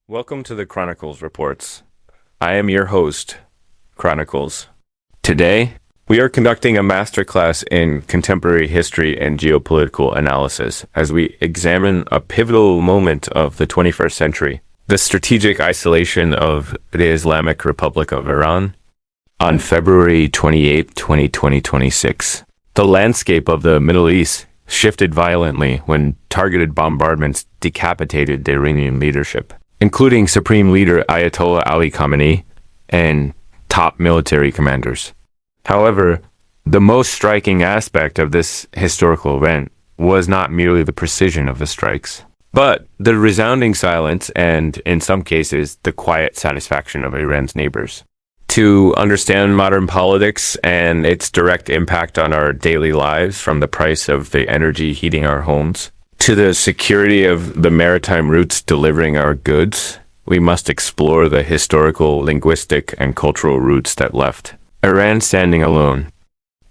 Welcome to the Chronicles Reports. I am your host, Chronicles. Today, we are conducting a masterclass in contemporary history and geopolitical analysis as we examine a pivotal moment of the 21st century, the strategic isolation of the Islamic Republic of Iran. On February 28, 2026, the landscape of the Middle East shifted violently when targeted bombardments decapitated the Iranian leadership, including Supreme Leader Ayatollah Ali Khamenei and top military commanders. However, the most striking aspect of this historical event was not merely the precision of the strikes, but the resounding silence and, in some cases, the quiet satisfaction of Iran's neighbors. To understand modern politics and its direct impact on our daily lives, from the price of the energy heating our homes to the security of the maritime routes delivering our goods, we must explore the historical, linguistic, and cultural roots that left Iran standing alone.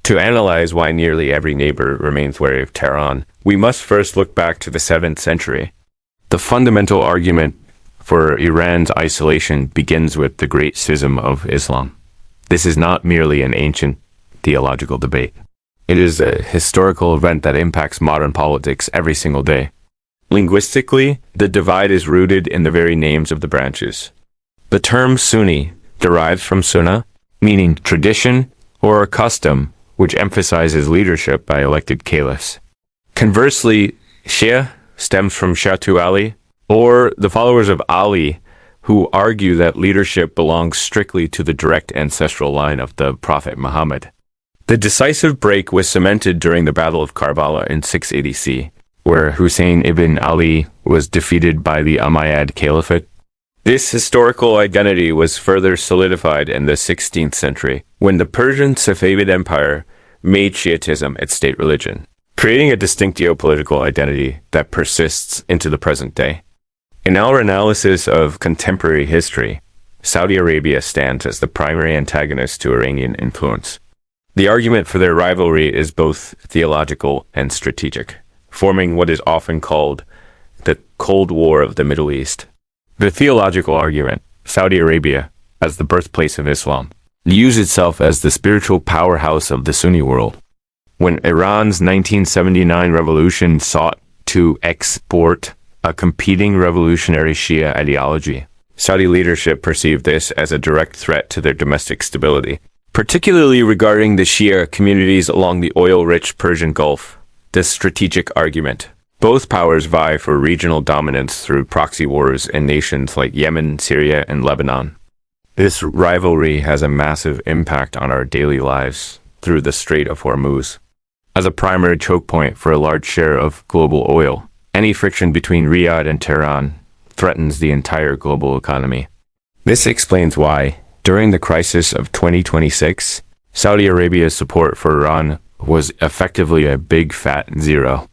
To analyze why nearly every neighbor remains wary of Tehran, we must first look back to the 7th century. The fundamental argument for Iran's isolation begins with the Great Schism of Islam. This is not merely an ancient theological debate. It is a historical event that impacts modern politics every single day. Linguistically, the divide is rooted in the very names of the branches. The term Sunni derives from Sunnah, meaning tradition or a custom, which emphasizes leadership by elected caliphs. Conversely, Shia stems from Shatu Ali, or the followers of Ali, who argue that leadership belongs strictly to the direct ancestral line of the Prophet Muhammad. The decisive break was cemented during the Battle of Karbala in 680 CE, where Hussein ibn Ali was defeated by the Umayyad Caliphate. This historical identity was further solidified in the 16th century, when the Persian Safavid Empire made Shiitism its state religion, creating a distinct geopolitical identity that persists into the present day. In our analysis of contemporary history, Saudi Arabia stands as the primary antagonist to Iranian influence. The argument for their rivalry is both theological and strategic, forming what is often called the Cold War of the Middle East. The theological argument, Saudi Arabia, as the birthplace of Islam, views itself as the spiritual powerhouse of the Sunni world. When Iran's 1979 revolution sought to export a competing revolutionary Shia ideology, Saudi leadership perceived this as a direct threat to their domestic stability, particularly regarding the Shia communities along the oil-rich Persian Gulf. This strategic argument, both powers vie for regional dominance through proxy wars in nations like Yemen, Syria, and Lebanon. This rivalry has a massive impact on our daily lives through the Strait of Hormuz. As a primary choke point for a large share of global oil, any friction between Riyadh and Tehran threatens the entire global economy. This explains why, during the crisis of 2026, Saudi Arabia's support for Iran was effectively a big fat zero.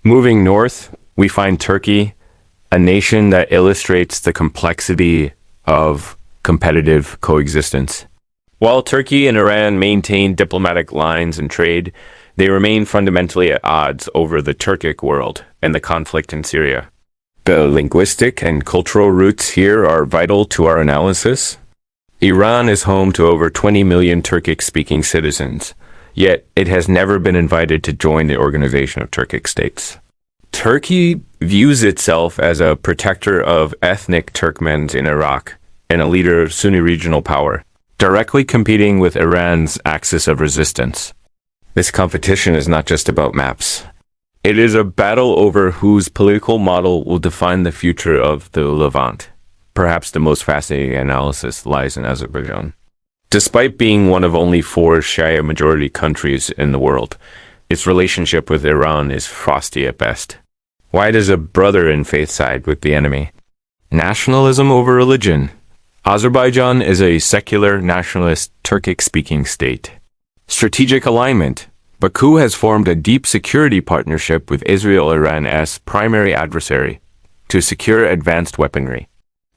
Moving north, we find Turkey, a nation that illustrates the complexity of competitive coexistence. While Turkey and Iran maintain diplomatic lines and trade, they remain fundamentally at odds over the Turkic world and the conflict in Syria. The linguistic and cultural roots here are vital to our analysis. Iran is home to over 20 million Turkic-speaking citizens, yet it has never been invited to join the Organization of Turkic States. Turkey views itself as a protector of ethnic Turkmens in Iraq and a leader of Sunni regional power, directly competing with Iran's axis of resistance. This competition is not just about maps. It is a battle over whose political model will define the future of the Levant. Perhaps the most fascinating analysis lies in Azerbaijan. Despite being one of only 4 Shia majority countries in the world, its relationship with Iran is frosty at best. Why does a brother in faith side with the enemy? Nationalism over religion. Azerbaijan is a secular, nationalist, Turkic-speaking state. Strategic alignment. Baku has formed a deep security partnership with Israel-Iran as primary adversary to secure advanced weaponry.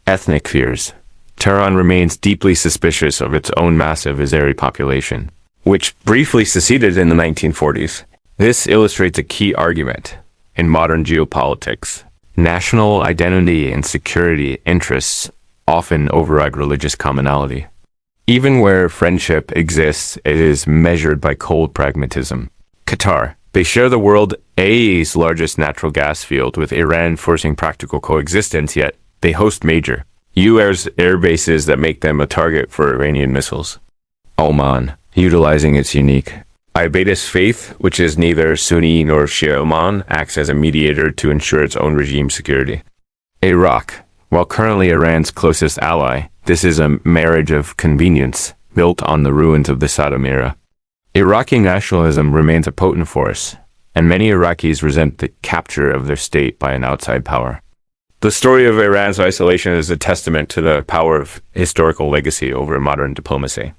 Ethnic fears. Tehran remains deeply suspicious of its own massive Azeri population, which briefly seceded in the 1940s. This illustrates a key argument in modern geopolitics. National identity and security interests often override religious commonality. Even where friendship exists, it is measured by cold pragmatism. Qatar. They share the world's largest natural gas field, with Iran forcing practical coexistence, yet they host major U.S. air bases that make them a target for Iranian missiles. Oman, utilizing its unique Ibadis faith, which is neither Sunni nor Shia. Oman acts as a mediator to ensure its own regime security. Iraq. While currently Iran's closest ally, this is a marriage of convenience built on the ruins of the Saddam era. Iraqi nationalism remains a potent force, and many Iraqis resent the capture of their state by an outside power. The story of Iran's isolation is a testament to the power of historical legacy over modern diplomacy.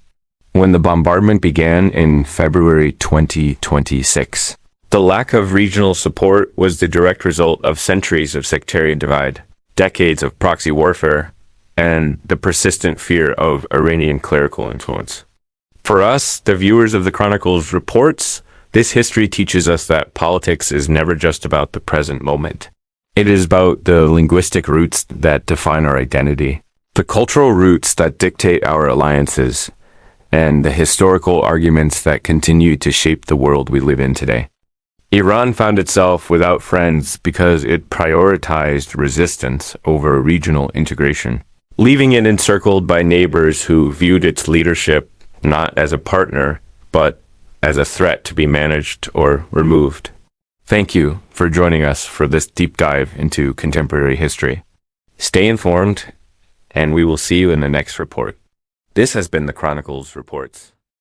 When the bombardment began in February 2026, the lack of regional support was the direct result of centuries of sectarian divide, decades of proxy warfare, and the persistent fear of Iranian clerical influence. For us, the viewers of the Chronicles reports, this history teaches us that politics is never just about the present moment. It is about the linguistic roots that define our identity, the cultural roots that dictate our alliances, and the historical arguments that continue to shape the world we live in today. Iran found itself without friends because it prioritized resistance over regional integration, leaving it encircled by neighbors who viewed its leadership not as a partner, but as a threat to be managed or removed. Thank you for joining us for this deep dive into contemporary history. Stay informed, and we will see you in the next report. This has been the Chronicles Reports.